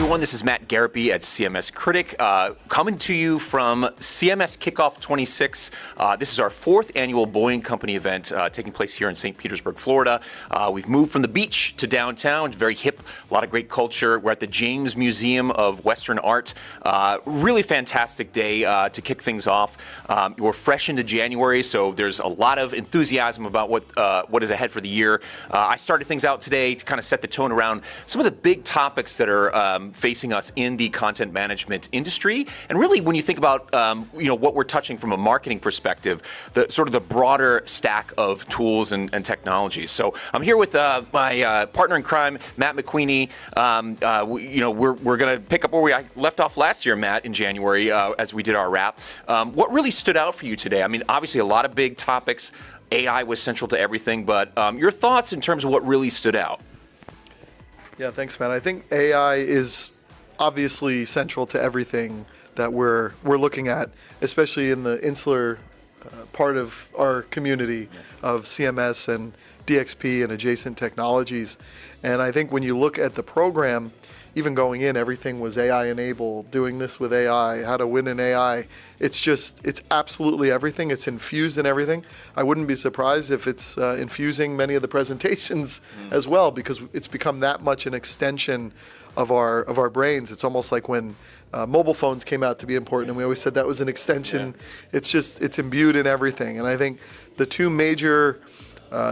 everyone. This is Matt Garapi at CMS Critic, coming to you from CMS Kickoff 26. This is our fourth annual Boeing Company event taking place here in St. Petersburg, Florida. We've moved from the beach to downtown. It's very hip, a lot of great culture. We're at the James Museum of Western Art. Really fantastic day to kick things off. We're fresh into January, so there's a lot of enthusiasm about what is ahead for the year. I started things out today to kind of set the tone around some of the big topics that are facing us in the content management industry. And really, when you think about what we're touching from a marketing perspective, the sort of the broader stack of tools and technologies. So I'm here with my partner in crime, Matt McQueenie. We're going to pick up where we left off last year, Matt, in January, as we did our wrap. What really stood out for you today? I mean, obviously a lot of big topics. AI was central to everything, but your thoughts in terms of what really stood out? Yeah, thanks, Matt. I think AI is obviously central to everything that we're looking at, especially in the insular part of our community of CMS and DXP and adjacent technologies. And I think when you look at the program, even going in, everything was AI enabled, doing this with AI, how to win in AI. It's absolutely everything. It's infused in everything. I wouldn't be surprised if it's infusing many of the presentations as well, because it's become that much an extension of our brains. It's almost like when mobile phones came out to be important, and we always said that was an extension. Yeah. It's imbued in everything. And I think the two major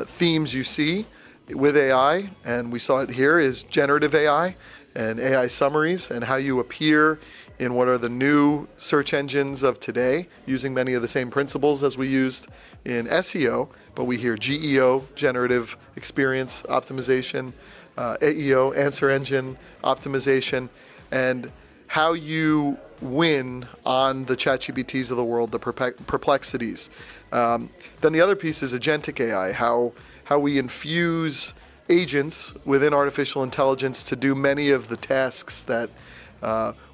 themes you see with AI, and we saw it here, is generative AI and AI summaries and how you appear in what are the new search engines of today, using many of the same principles as we used in SEO, but we hear GEO, generative experience optimization, AEO, answer engine optimization, and how you win on the ChatGPTs of the world, the perplexities. Then the other piece is agentic AI, how we infuse agents within artificial intelligence to do many of the tasks that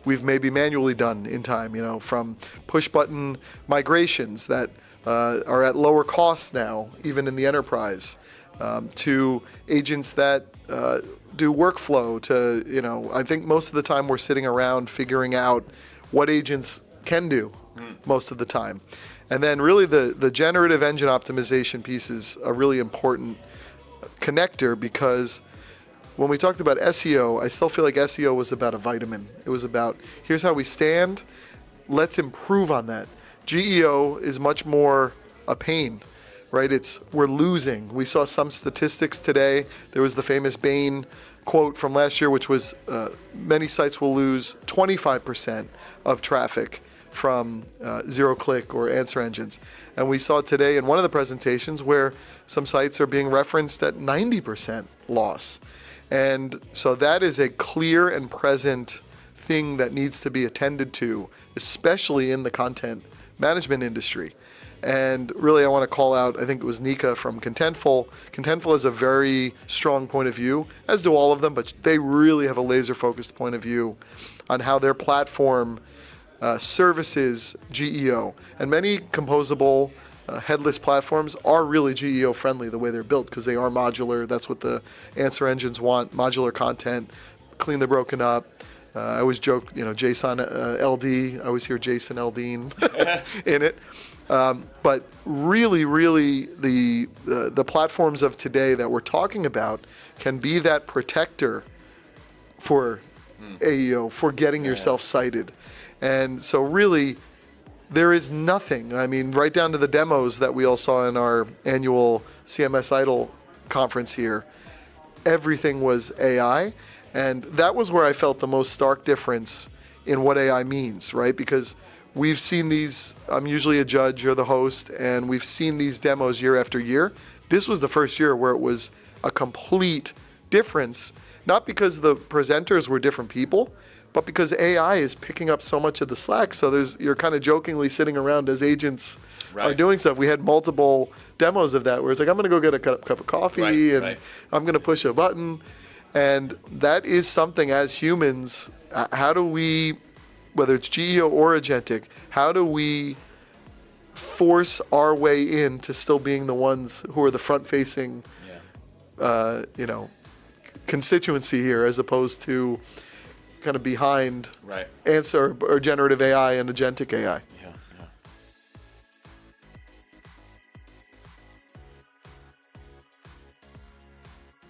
we've maybe manually done in time, from push button migrations that are at lower costs now, even in the enterprise, to agents that do workflow to, I think most of the time we're sitting around figuring out what agents can do most of the time. And then really the generative engine optimization piece is a really important connector, because when we talked about SEO, I still feel like SEO was about a vitamin. It was about, here's how we stand, let's improve on that. GEO is much more a pain, right? We're losing. We saw some statistics today. There was the famous Bain quote from last year, which was many sites will lose 25% of traffic from zero-click or answer engines. And we saw today in one of the presentations where some sites are being referenced at 90% loss. And so that is a clear and present thing that needs to be attended to, especially in the content management industry. And really, I want to call out, I think it was Nika from Contentful. Contentful has a very strong point of view, as do all of them, but they really have a laser-focused point of view on how their platform services GEO. And many composable headless platforms are really GEO friendly the way they're built, because they are modular. That's what the answer engines want, modular content, cleanly broken up. I always joke, JSON LD, I always hear Jason Aldean in it. But really, the platforms of today that we're talking about can be that protector for AEO, for getting yourself cited. And so really, there is nothing, I mean, right down to the demos that we all saw in our annual CMS Idol conference here, everything was AI. And that was where I felt the most stark difference in what AI means, right? Because we've seen these, I'm usually a judge or the host, and we've seen these demos year after year. This was the first year where it was a complete difference, not because the presenters were different people, but because AI is picking up so much of the slack. So you're kind of jokingly sitting around as agents are doing stuff. We had multiple demos of that where it's like, I'm going to go get a cup of coffee and I'm going to push a button. And that is something as humans, how do we, whether it's GEO or agentic, how do we force our way into still being the ones who are the front-facing, constituency here, as opposed to kind of behind Right. answer or generative AI and agentic AI.